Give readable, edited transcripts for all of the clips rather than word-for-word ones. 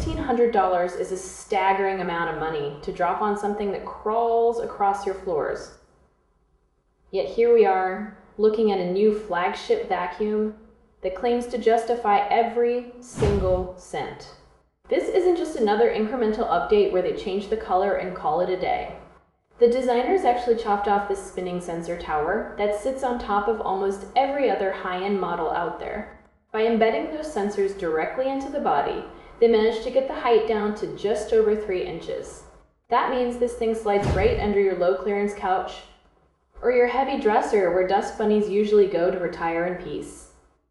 $1,600 is a staggering amount of money to drop on something that crawls across your floors. Yet here we are, looking at a new flagship vacuum that claims to justify every single cent. This isn't just another incremental update where they change the color and call it a day. The designers actually chopped off this spinning sensor tower that sits on top of almost every other high-end model out there. By embedding those sensors directly into the body, they managed to get the height down to just over 3 inches. That means this thing slides right under your low-clearance couch or your heavy dresser where dust bunnies usually go to retire in peace.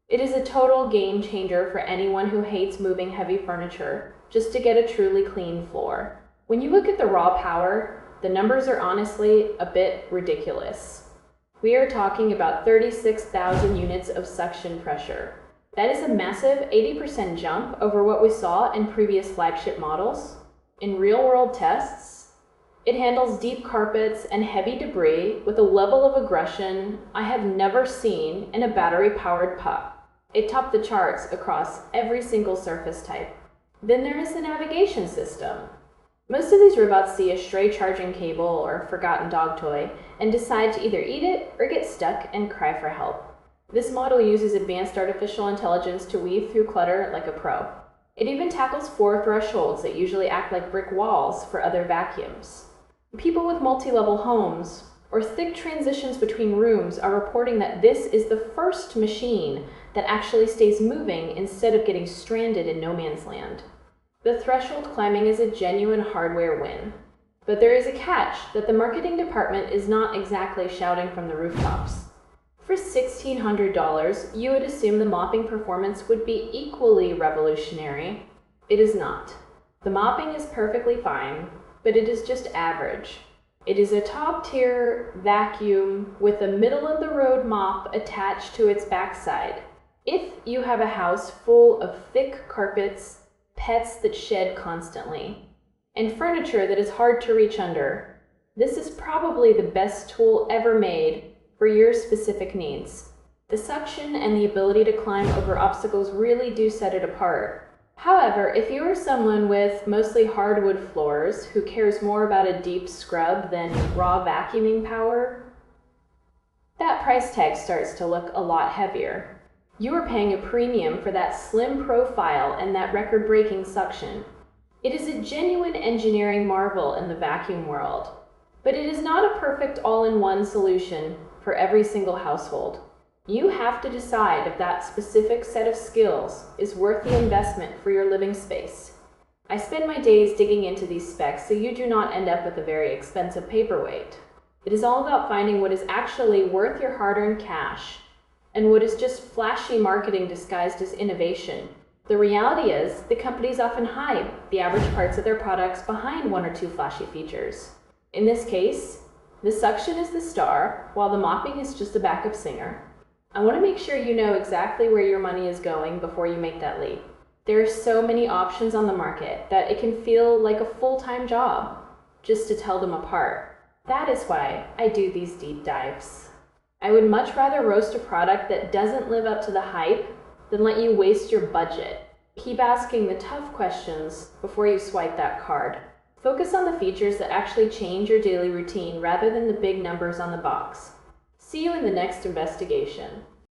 It is a total game changer for anyone who hates moving heavy furniture just to get a truly clean floor. When you look at the raw power, the numbers are honestly a bit ridiculous. We are talking about 36,000 units of suction pressure. That is a massive 80% jump over what we saw in previous flagship models. In real-world tests, it handles deep carpets and heavy debris with a level of aggression I have never seen in a battery-powered pup. It topped the charts across every single surface type. Then there is the navigation system. Most of these robots see a stray charging cable or forgotten dog toy and decide to either eat it or get stuck and cry for help. This model uses advanced artificial intelligence to weave through clutter like a pro. It even tackles 4 thresholds that usually act like brick walls for other vacuums. People with multi-level homes or thick transitions between rooms are reporting that this is the first machine that actually stays moving instead of getting stranded in no man's land. The threshold climbing is a genuine hardware win. But there is a catch that the marketing department is not exactly shouting from the rooftops. For $1,600, you would assume the mopping performance would be equally revolutionary. It is not. The mopping is perfectly fine, but it is just average. It is a top-tier vacuum with a middle-of-the-road mop attached to its backside. If you have a house full of thick carpets, pets that shed constantly, and furniture that is hard to reach under, this is probably the best tool ever made for your specific needs. The suction and the ability to climb over obstacles really do set it apart. However, if you are someone with mostly hardwood floors who cares more about a deep scrub than raw vacuuming power, that price tag starts to look a lot heavier. You are paying a premium for that slim profile and that record-breaking suction. It is a genuine engineering marvel in the vacuum world, but it is not a perfect all-in-one solution for every single household. You have to decide if that specific set of skills is worth the investment for your living space. I spend my days digging into these specs so you do not end up with a very expensive paperweight. It is all about finding what is actually worth your hard-earned cash and what is just flashy marketing disguised as innovation. The reality is, the companies often hide the average parts of their products behind 1 or 2 flashy features. In this case, the suction is the star, while the mopping is just a backup singer. I want to make sure you know exactly where your money is going before you make that leap. There are so many options on the market that it can feel like a full-time job just to tell them apart. That is why I do these deep dives. I would much rather roast a product that doesn't live up to the hype than let you waste your budget. Keep asking the tough questions before you swipe that card. Focus on the features that actually change your daily routine rather than the big numbers on the box. See you in the next investigation.